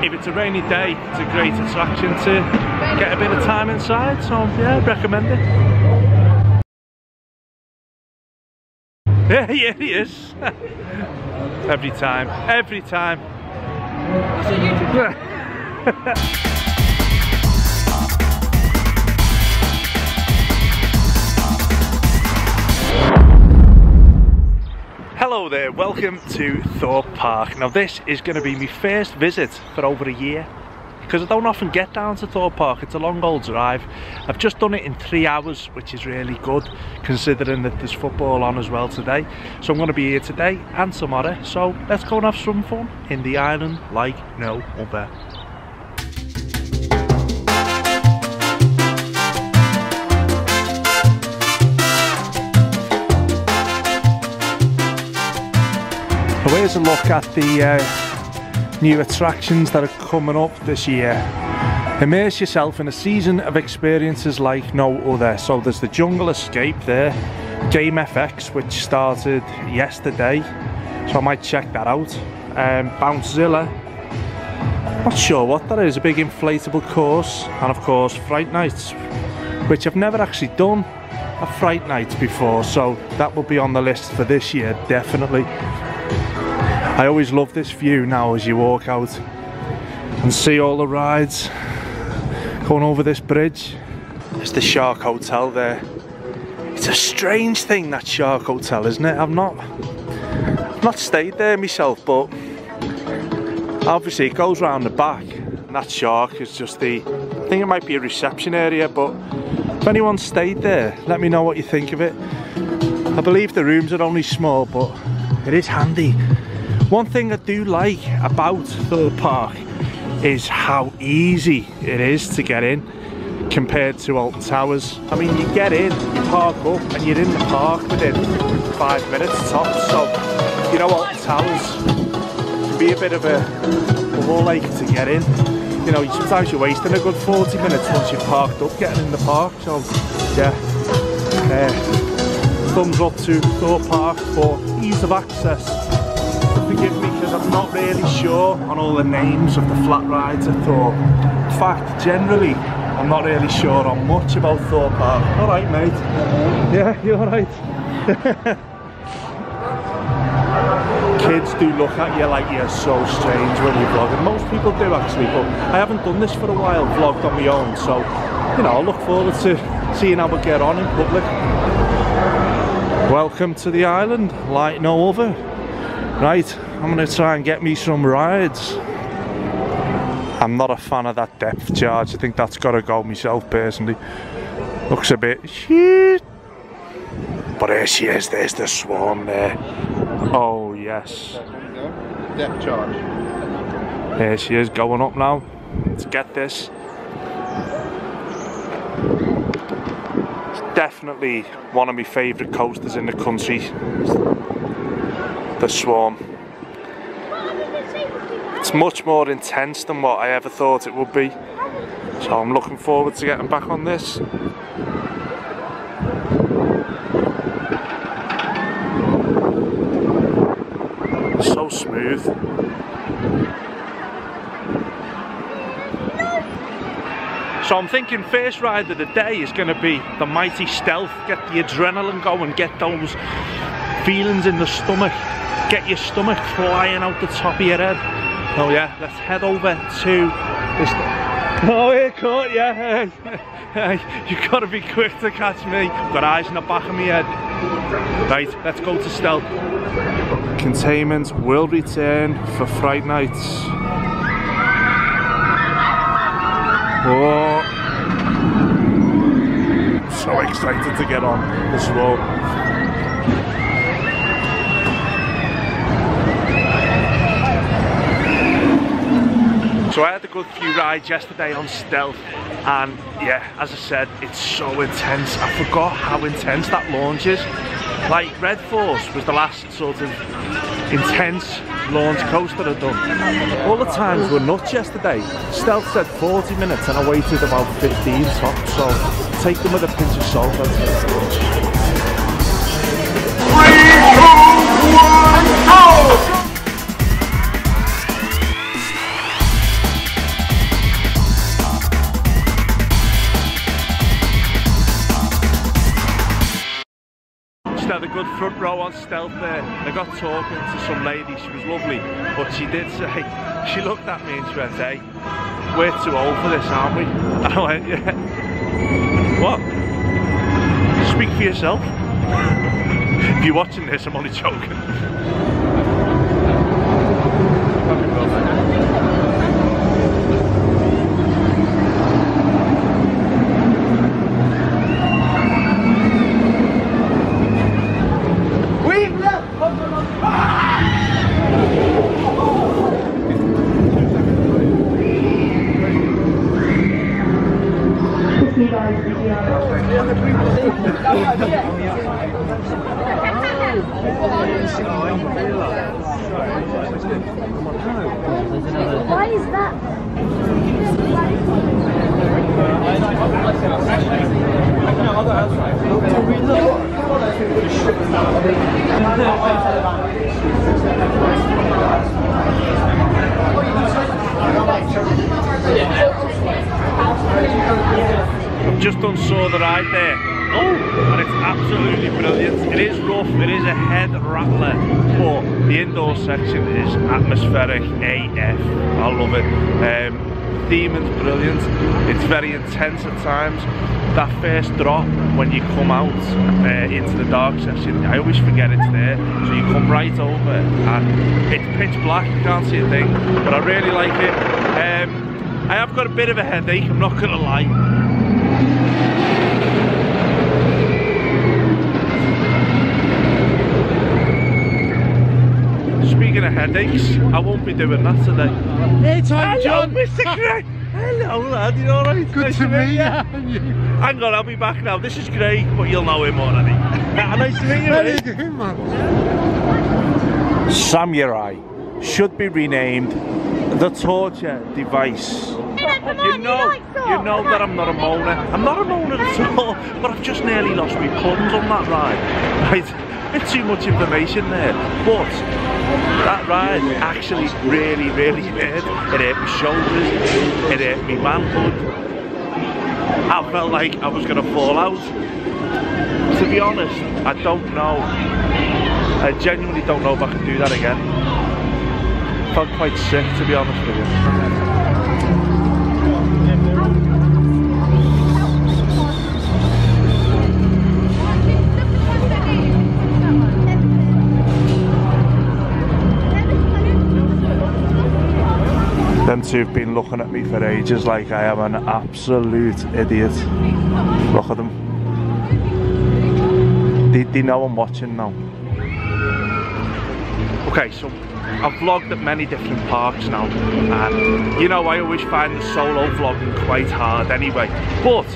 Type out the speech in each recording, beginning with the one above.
if it's a rainy day, it's a great attraction to get a bit of time inside, so yeah, recommend it. Yeah, he is. Every time, every time. Hello there, welcome to Thorpe Park. Now this is going to be my first visit for over a year, because I don't often get down to Thorpe Park. It's a long old drive. I've just done it in 3 hours, which is really good considering that there's football on as well today. So I'm going to be here today and tomorrow, so let's go and have some fun in the island like no other. Here's a look at the new attractions that are coming up this year. Immerse yourself in a season of experiences like no other. So there's the Jungle Escape there, Game FX, which started yesterday, so I might check that out. Bouncezilla, not sure what that is, a big inflatable course, and of course Fright Nights, which I've never actually done a Fright Night before, so that will be on the list for this year, definitely. I always love this view now as you walk out and see all the rides going over this bridge. There's the Shark Hotel there. It's a strange thing, that Shark Hotel, isn't it? I've not stayed there myself, but obviously it goes round the back, and that Shark is just I think it might be a reception area, but if anyone's stayed there, let me know what you think of it. I believe the rooms are only small, but it is handy. One thing I do like about Thorpe Park is how easy it is to get in compared to Alton Towers. I mean, you get in, you park up, and you're in the park within 5 minutes tops. So, you know, Alton Towers can be a bit of a ball ache to get in. You know, sometimes you're wasting a good 40 minutes once you've parked up getting in the park. So, yeah, thumbs up to Thorpe Park for ease of access. Forgive me because I'm not really sure on all the names of the flat rides at Thorpe. In fact, generally, I'm not really sure on much about Thorpe Park. Alright, mate. Yeah, you're alright. Kids do look at you like you're so strange when you vlog, and most people do actually, but I haven't done this for a while, vlogged on my own, so, you know, I look forward to seeing how we get on in public. Welcome to the island, like no other. Right, I'm going to try and get me some rides. I'm not a fan of that depth charge. I think that's got to go myself personally. Looks a bit shit. But here she is, there's the swarm there. Oh yes. Depth charge. There she is, going up now. Let's get this. It's definitely one of my favourite coasters in the country. The Swarm. It's much more intense than what I ever thought it would be, so I'm looking forward to getting back on this. So smooth. So I'm thinking first ride of the day is going to be the mighty Stealth. Get the adrenaline going, get those feelings in the stomach. Get your stomach flying out the top of your head. Oh yeah, let's head over to this. Oh, here, caught you. You've got to be quick to catch me. I've got eyes in the back of my head. Right, let's go to Stealth. Containment will return for Fright Nights. Oh, so excited to get on this road. So I had a good few rides yesterday on Stealth, and yeah, as I said, it's so intense. I forgot how intense that launch is. Like, Red Force was the last sort of intense launch coaster I've done. All the times were nuts yesterday. Stealth said 40 minutes and I waited about 15 tops, so take them with a pinch of salt. 3, 2, 1, go! had a good front row on Stealth there. I got talking to some lady, she was lovely, but she did say, she looked at me and she went, hey, we're too old for this, aren't we? And I went, yeah. What? Speak for yourself. If you're watching this, I'm only joking. Why is that? I've just done Saw the Ride there. Oh, and it's absolutely brilliant. It is rough, it is a head rattler, but the indoor section is atmospheric AF. I love it. Theming's brilliant. It's very intense at times. That first drop when you come out into the dark section, I always forget it's there. So you come right over and it's pitch black, you can't see a thing, but I really like it. I have got a bit of a headache, I'm not gonna lie. Speaking of headaches, I won't be doing that today. Hey Tom, John! Mr. Craig! Hello lad, you alright? Good Nice to meet you. Hang on, I'll be back now. This is Craig, but you'll know him already. Nice to meet you, How mate. you doing, man? Samurai should be renamed the torture device. You know that I'm not a moaner. I'm not a moaner at all, but I've just nearly lost my puns on that ride. Right? Bit too much information there, but that ride actually really hurt. It hurt my shoulders, it hurt my manhood. I felt like I was going to fall out. To be honest, I don't know. I genuinely don't know if I can do that again. Felt quite sick, to be honest with you. Them two have been looking at me for ages like I am an absolute idiot. Look at them. They know I'm watching now. Okay, so I've vlogged at many different parks now, and you know I always find the solo vlogging quite hard anyway, but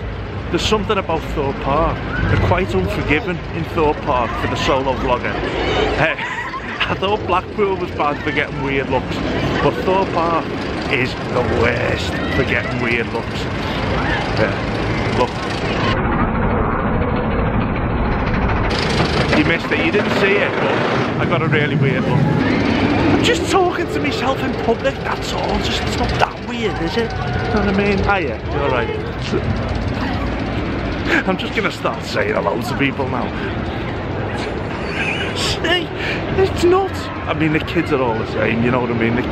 there's something about Thorpe Park. They're quite unforgiving in Thorpe Park for the solo vlogger. I thought Blackpool was bad for getting weird looks, but Thorpe Park is the worst for getting weird looks. Yeah, look. You missed it, you didn't see it, but I got a really weird look. I'm just talking to myself in public, that's all. Just, it's not that weird, is it? You know what I mean? Hiya, you're alright. I'm just gonna start saying hello to people now. See, it's nuts. I mean, the kids are all the same, you know what I mean? The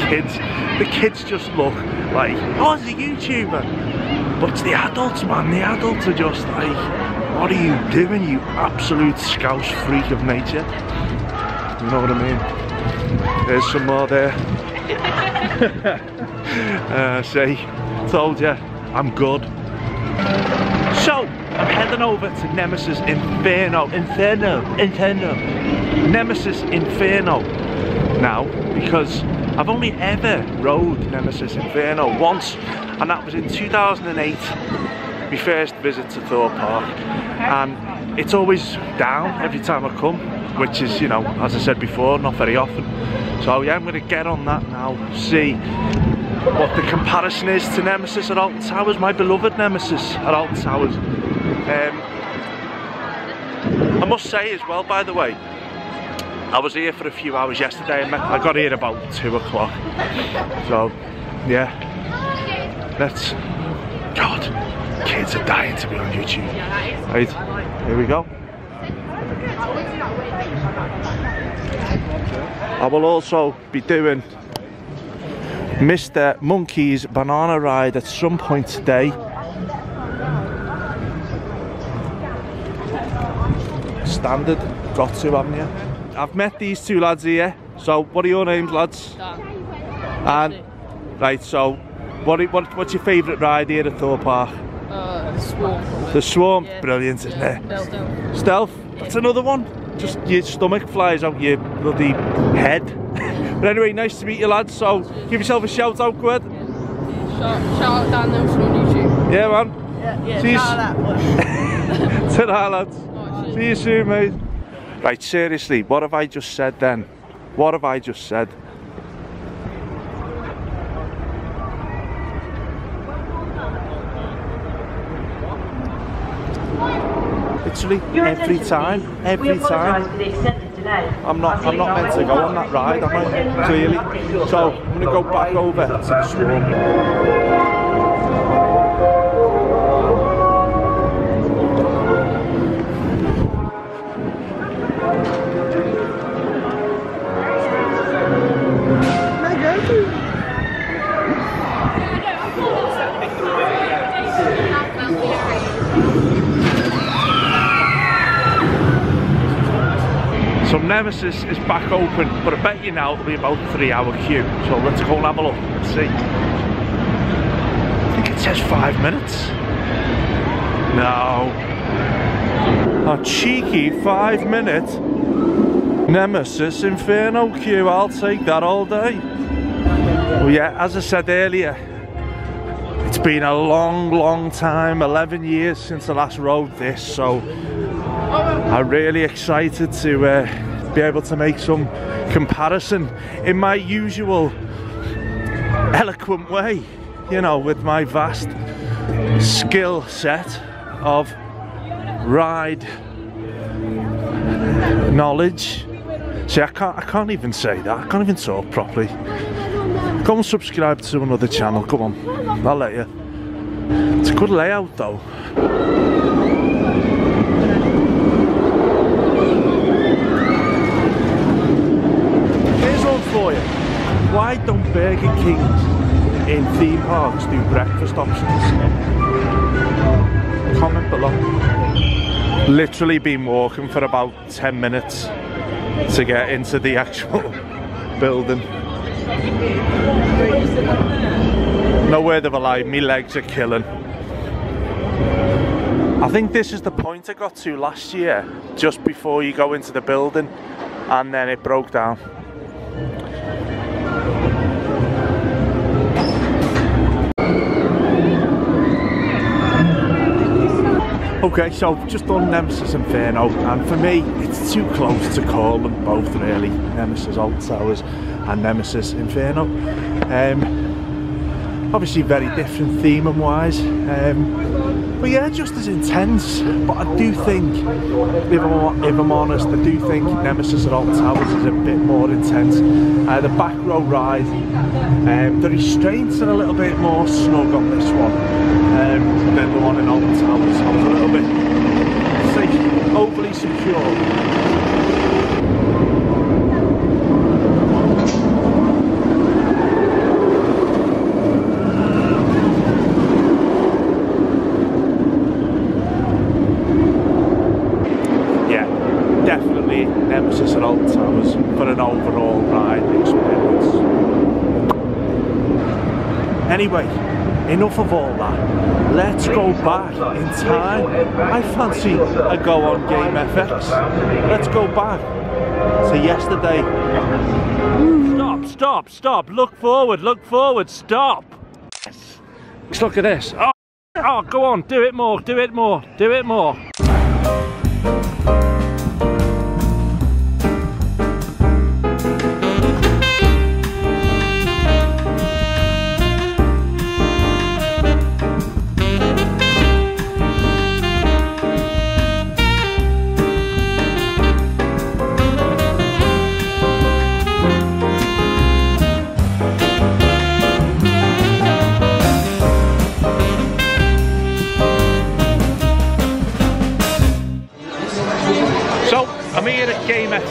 kids just look like, oh, it's a YouTuber. But it's the adults, man. The adults are just like, what are you doing, you absolute scouse freak of nature? You know what I mean? There's some more there. See, told you, I'm good. So, I'm heading over to Nemesis Inferno. Nemesis Inferno now, because I've only ever rode Nemesis Inferno once, and that was in 2008, my first visit to Thorpe Park, and it's always down every time I come, which is, you know, as I said before, not very often. So yeah, I'm going to get on that now, see what the comparison is to Nemesis at Alton Towers, my beloved Nemesis at Alton Towers. I must say as well, by the way, I was here for a few hours yesterday. I got here about 2 o'clock. So, yeah. Let's... God, kids are dying to be on YouTube. Right, here we go. I will also be doing Mr. Monkey's banana ride at some point today. Standard, got to, haven't you? I've met these two lads here. So, what are your names, lads? Dan. And right, so what's your favourite ride here at Thorpe Park? The Swarm. The Swarm, Yeah. brilliant, isn't it? Stealth. Stealth, that's another one. Just your stomach flies out your bloody head. But anyway, nice to meet you, lads. So, give yourself a shout out, go ahead. Shout out Dan Nelson on YouTube. Yeah, man. Yeah, See you shout out that Ta-da, lads. Right, See you soon, mate. Right, seriously, what have I just said then? What have I just said? Literally every time. I'm not meant to go on that ride, am I? Clearly. So I'm gonna go back over to the Swarm. So Nemesis is back open, but I bet you now it'll be about a 3-hour queue. So let's go and have a look and see. I think it says 5 minutes. No. A cheeky 5-minute Nemesis Inferno queue. I'll take that all day. Well, yeah, as I said earlier, it's been a long time, 11 years since I last rode this, so I'm really excited to be able to make some comparison in my usual eloquent way, you know, with my vast skill set of ride knowledge. See, I can't even say that. I can't even talk properly. Go and subscribe to another channel, come on, I'll let you. It's a good layout though. For you. Why don't Burger Kings in theme parks do breakfast options? Comment below. Literally been walking for about 10 minutes to get into the actual building. No word of a lie, my legs are killing. I think this is the point I got to last year, just before you go into the building, and then it broke down. Okay, so just done Nemesis Inferno, and for me it's too close to call them both really, Nemesis Old Towers and Nemesis Inferno. Obviously very different theming wise, but yeah, just as intense. But I do think, if I'm honest, I do think Nemesis at Old Towers is a bit more intense. The back row ride, the restraints are a little bit more snug on this one than the one in Old Towers. I was a little bit, say, overly secure. Nemesis at Old Towers for an overall ride experience. Anyway, enough of all that. Let's go back in time. I fancy a go on Game FX. Let's go back to yesterday. Stop. Look forward, stop. Let's look at this. Oh, go on, do it more.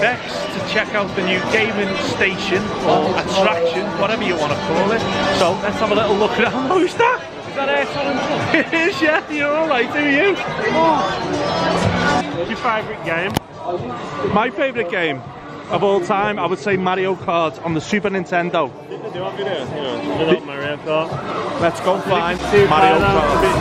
Bex to check out the new gaming station or attraction, whatever you want to call it. So let's have a little look around. Who's that? Is that Air? It is, yeah. You're alright, who are you? What's your favourite game? My favourite game of all time, I would say Mario Kart on the Super Nintendo. Mario Kart. Let's go find Mario Kart.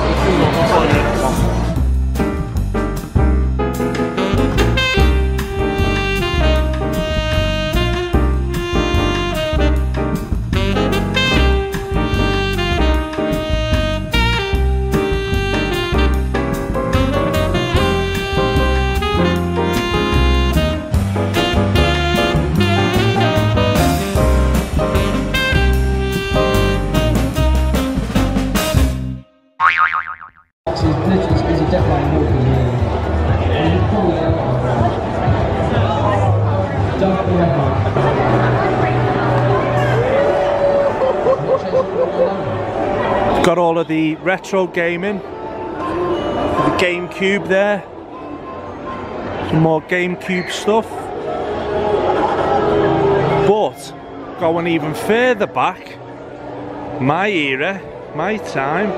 Got all of the retro gaming, the GameCube there, some more GameCube stuff, but going even further back, my era, my time,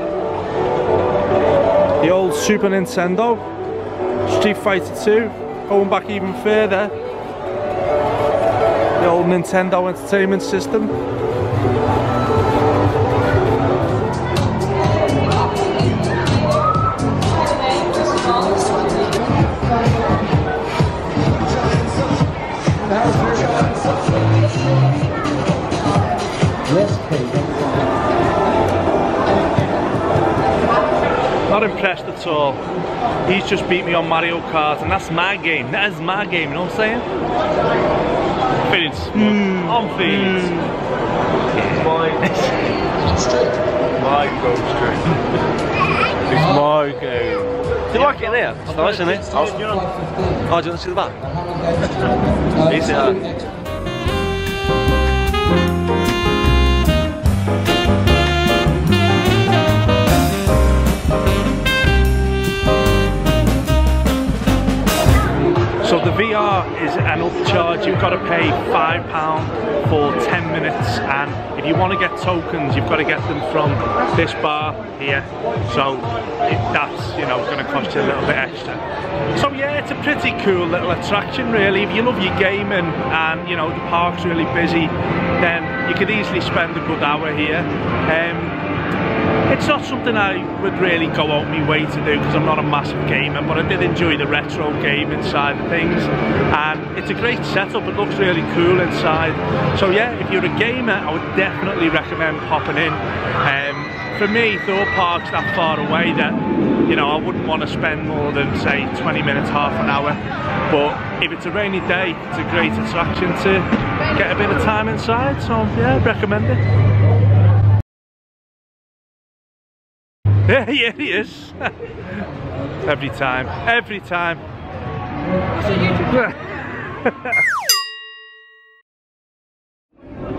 the old Super Nintendo, Street Fighter 2, going back even further, the old Nintendo Entertainment System. Not impressed at all. He's just beat me on Mario Kart, and that's my game. That is my game, you know what I'm saying? Feeling smug. I'm feeling smug. My go straight. It's my game. Do you like it there? It's nice, isn't it? Oh, do you want to see the back? Is it? So the VR is an upcharge. You've got to pay £5 for 10 minutes, and if you want to get tokens, you've got to get them from this bar here. So that's, you know, going to cost you a little bit extra. So yeah, it's a pretty cool little attraction really. If you love your gaming and, you know, the park's really busy, then you could easily spend a good hour here. It's not something I would really go out my way to do because I'm not a massive gamer, but I did enjoy the retro gaming side of things, and it's a great setup. It looks really cool inside. So yeah, if you're a gamer, I would definitely recommend popping in. For me, Thorpe Park's that far away that, you know, I wouldn't want to spend more than, say, 20 minutes, half an hour. But if it's a rainy day, it's a great attraction to get a bit of time inside. So yeah, recommend it. Yeah, he is. Every time, every time. I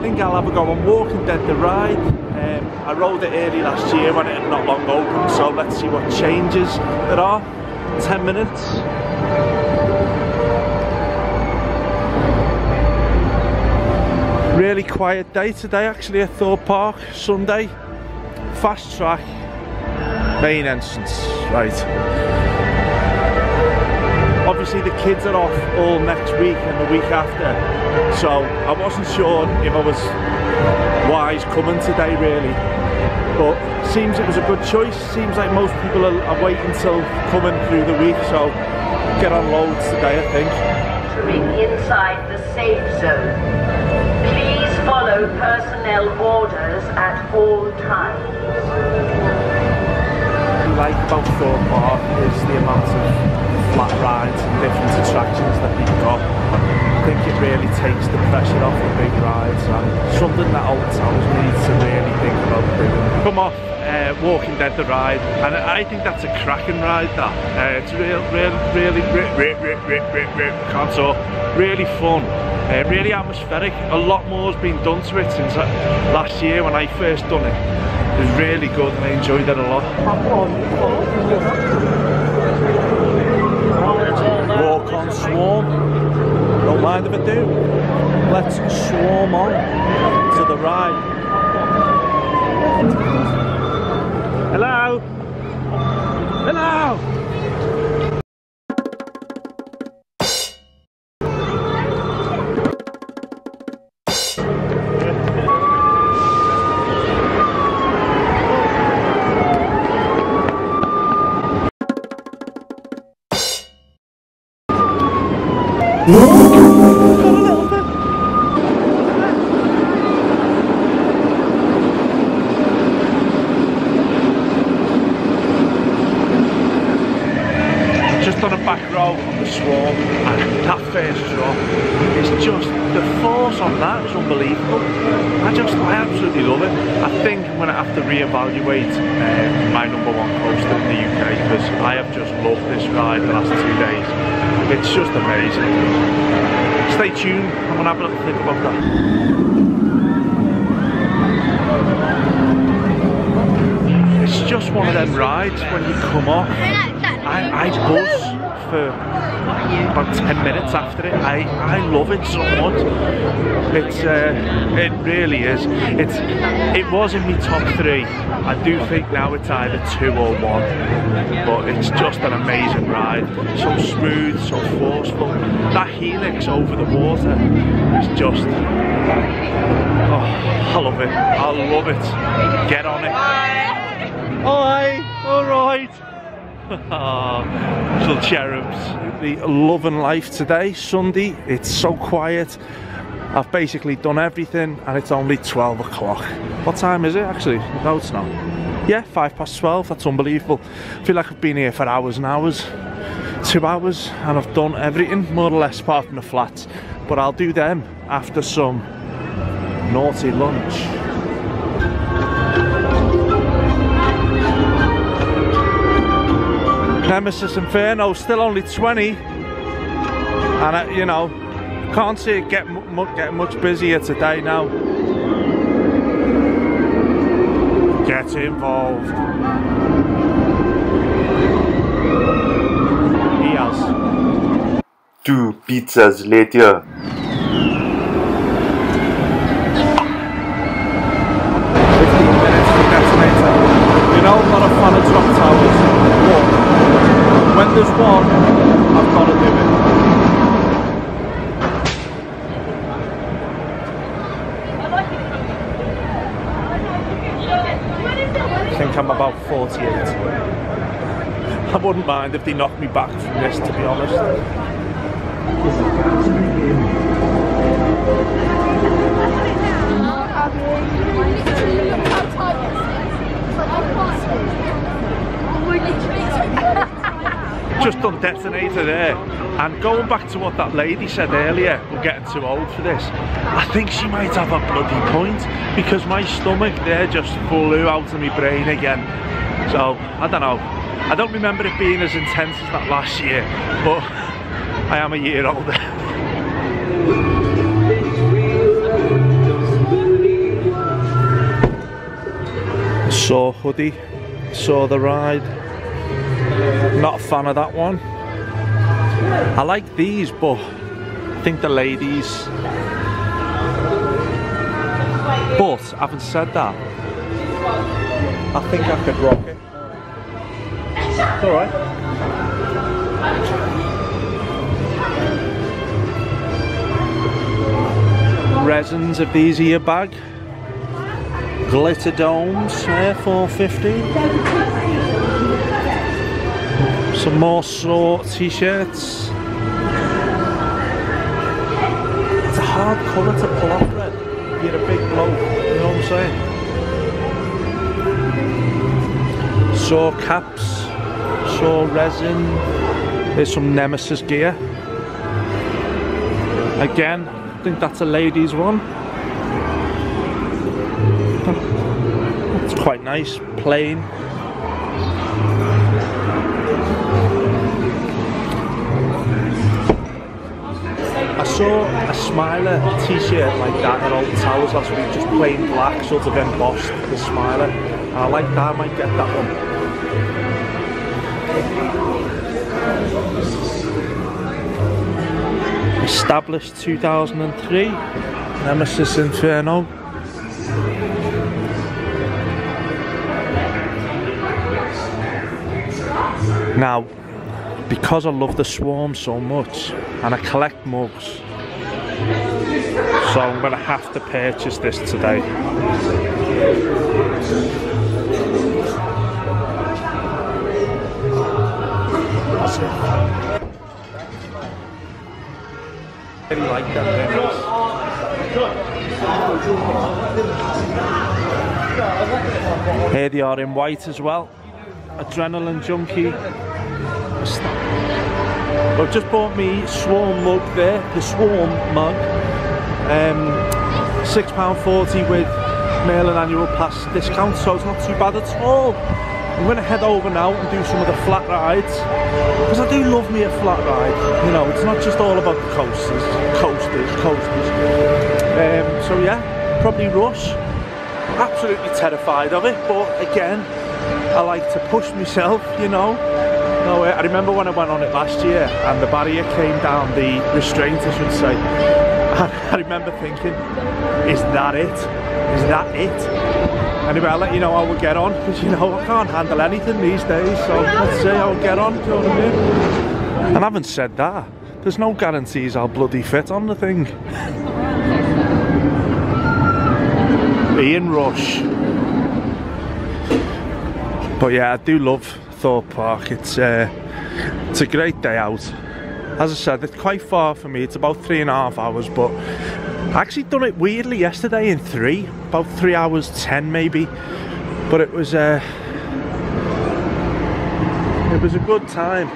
think I'll have a go on Walking Dead the ride. I rode it early last year when it had not long opened, so let's see what changes there are. 10 minutes. Really quiet day today actually at Thorpe Park, Sunday. Fast track. Main entrance, right. Obviously the kids are off all next week and the week after, so I wasn't sure if I was wise coming today really, but seems it was a good choice. Seems like most people are waiting till coming through the week, so get on loads today I think. Inside the safe zone. Please follow personnel orders at all times. What I like about Thorpe Park is the amount of flat rides and different attractions that you've got. I think it really takes the pressure off the big rides, and something that old towns need to really think about doing. Come off Walking Dead the ride, and I think that's a cracking ride that. It's can't talk, really fun, really atmospheric. A lot more has been done to it since last year when I first done it. It was really good and I enjoyed it a lot. Walk on Swarm. don't mind if I do. Let's swarm on to the ride. Hello? Hello? Just on the back row of the swarm, and that first drop is just, the force on that is unbelievable. I absolutely love it. I think I'm going to have to reevaluate my #1 coaster in the UK, because I have just loved this ride the last 2 days. It's just amazing. Stay tuned, I'm going to have a little think about that. It's just one of them rides when you come off. I buzz for about 10 minutes after it. I love it so much. It really is. It was in my top 3. I do think now it's either 2 or 1. But it's just an amazing ride. So smooth, so forceful. That helix over the water is just, oh, I love it. I love it. Get on it. Hi, alright. Little cherubs. The loving life today, Sunday. It's so quiet. I've basically done everything and it's only 12 o'clock. What time is it actually? No, it's not. Yeah, 12:05. That's unbelievable. I feel like I've been here for hours and hours. 2 hours, and I've done everything more or less apart from the flats. But I'll do them after some naughty lunch. Nemesis Inferno, still only 20, and you know, can't see it getting much busier today now. Get involved. He has 2 pizzas later. 15 minutes to detonator. You know, I'm not a fan of drop towers, but when there's one, I've got to do it. I think I'm about 48. I wouldn't mind if they knocked me back from this, to be honest. Just on detonator there, and going back to what that lady said earlier, we're getting too old for this. I think she might have a bloody point, because my stomach there just flew out of my brain again. So I don't know. I don't remember it being as intense as that last year, but I am a year older. Saw Hoodie, saw the ride. Not a fan of that one. I like these, but I think the ladies. But having said that, I think I could rock it. It's alright. Resins of these ear bag. Glitter domes, Air 450. Some more Saw t-shirts. It's a hard colour to pull off, Red. You're a big bloke, you know what I'm saying? Saw caps, Saw resin. There's some Nemesis gear. Again, I think that's a ladies one. It's quite nice, plain. I saw a Smiler t-shirt like that in Old Towers last week, just plain black, sort of embossed, the Smiler. And I like that, I might get that one. Established 2003, Nemesis Inferno. Now, because I love the Swarm so much and I collect mugs, so I'm going to have to purchase this today. That's it. I really like that thing. Here they are in white as well. Adrenaline Junkie. I've just bought me Swarm mug there, the Swarm mug. £6.40 with mail and annual pass discount, so it's not too bad at all. I'm going to head over now and do some of the flat rides, because I do love me a flat ride. You know, it's not just all about the coasters. So yeah, probably Rush. Absolutely terrified of it, but again, I like to push myself, you know. No, I remember when I went on it last year and the barrier came down, the restraint I should say, and I remember thinking, is that it? Is that it? Anyway, I'll let you know how we get on, because you know I can't handle anything these days, so let's see how we get on, do you know what I mean? And having said that, there's no guarantees I'll bloody fit on the thing. Ian Rush. But yeah, I do love Thorpe Park. It's a great day out. As I said, it's quite far for me. It's about 3.5 hours, but I actually done it weirdly yesterday in about 3 hours 10 maybe. But it was a good time.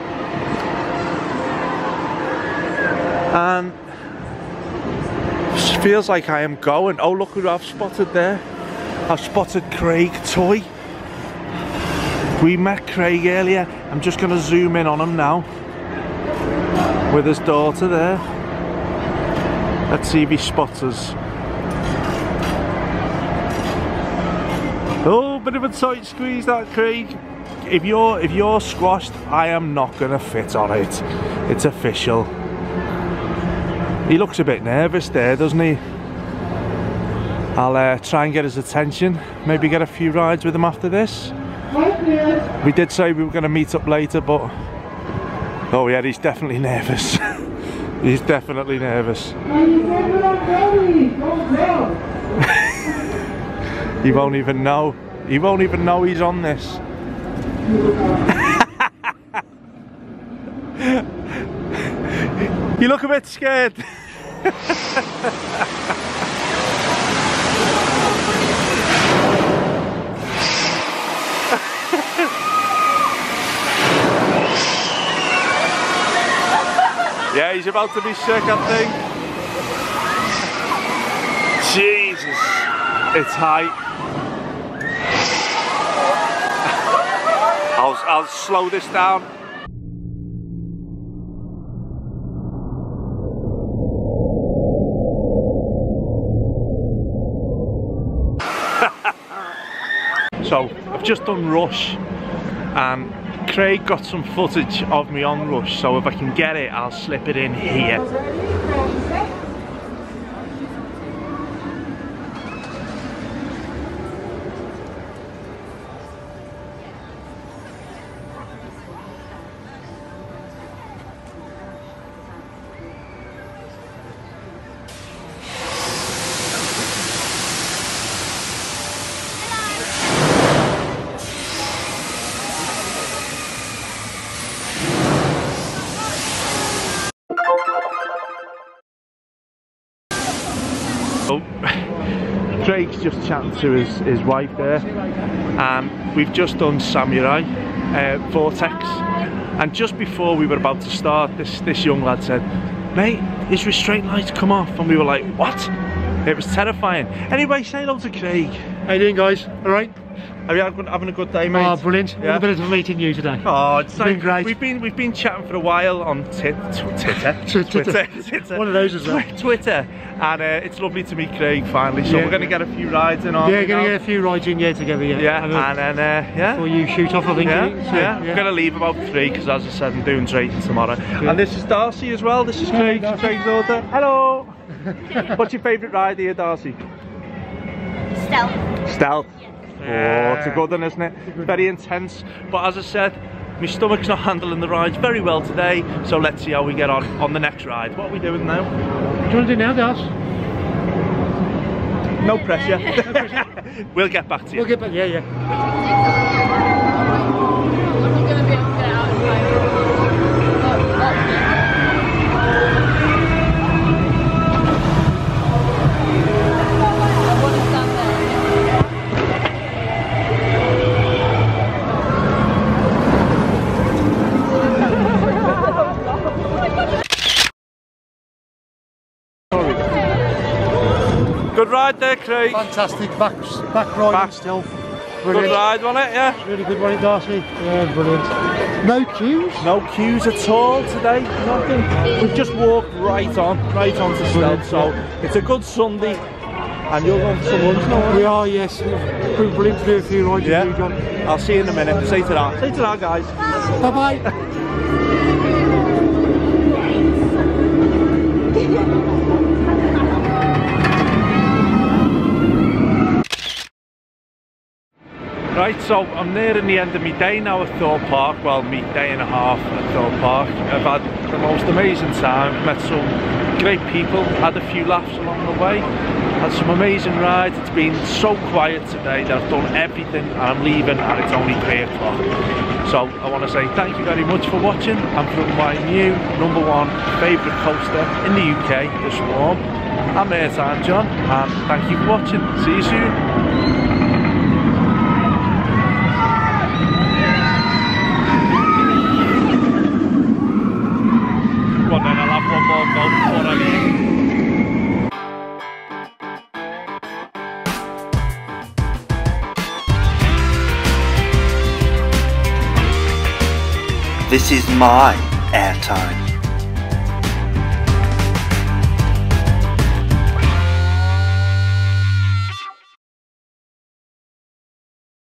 And it feels like I am going. Oh, look who I've spotted there. I've spotted Craig Toy. We met Craig earlier. I'm just going to zoom in on him now with his daughter there. Let's see if he spots us. Oh, bit of a tight squeeze that, Craig. If you're squashed, I am not going to fit on it. It's official. He looks a bit nervous there, doesn't he? I'll try and get his attention. Maybe get a few rides with him after this. We did say we were going to meet up later, but oh yeah, he's definitely nervous. He's definitely nervous. He won't even know. He won't even know he's on this. You look a bit scared. Yeah, he's about to be sick, I think. Jesus, it's high. I'll slow this down. So I've just done Rush, and Craig got some footage of me on Rush, so if I can get it, I'll slip it in here. Craig's just chatting to his wife there, and we've just done Samurai Vortex, and just before we were about to start, this young lad said, "Mate, his restraint lights come off," and we were like, "What?" It was terrifying. Anyway, say hello to Craig. How you doing, guys? All right? Are you having a good day, mate? Oh, brilliant. Yeah. What a bit of meeting you today. Oh, it's been great. We've been chatting for a while on Twitter. One of those as well. Twitter, and it's lovely to meet Craig finally. So we're going to get a few rides in, aren't we? Yeah, going to get a few rides in together. Yeah, and then before you shoot off, I think. Yeah. We're going to leave about 3 because, as I said, I'm doing training tomorrow. Yeah. And this is Darcy as well. This is Craig's daughter. Hello. What's your favourite ride here, Darcy? Stealth. Oh, it's a good one, isn't it? Very intense. But as I said, my stomach's not handling the rides very well today, so let's see how we get on the next ride. What are we doing now? What do you want to do now, Darcy? No pressure. We'll get back to you. We'll get back, yeah. I'm not going to be able to get out of I want to stand there. Good ride there, Craig. Fantastic. Back ride still. Brilliant. Good ride, wasn't it? Yeah. Really good one, Darcy. Yeah, brilliant. No queues? No queues at all today. Nothing. We've just walked right onto Stealth. So it's a good Sunday. And you're going for some lunch now? We are, yes. We're brilliant to do a few rides. Yeah. I'll see you in a minute. Say to that, guys. Bye bye. Right, so I'm nearing the end of my day now at Thorpe Park. Well, my day and a half at Thorpe Park. I've had the most amazing time, met some great people, had a few laughs along the way, had some amazing rides. It's been so quiet today that I've done everything and I'm leaving and it's only 3 o'clock. So I want to say thank you very much for watching, and from my new #1 favourite coaster in the UK, the Swarm, I'm Airtime John, and thank you for watching. See you soon. Then I'll have one more go before I leave. This is my airtime.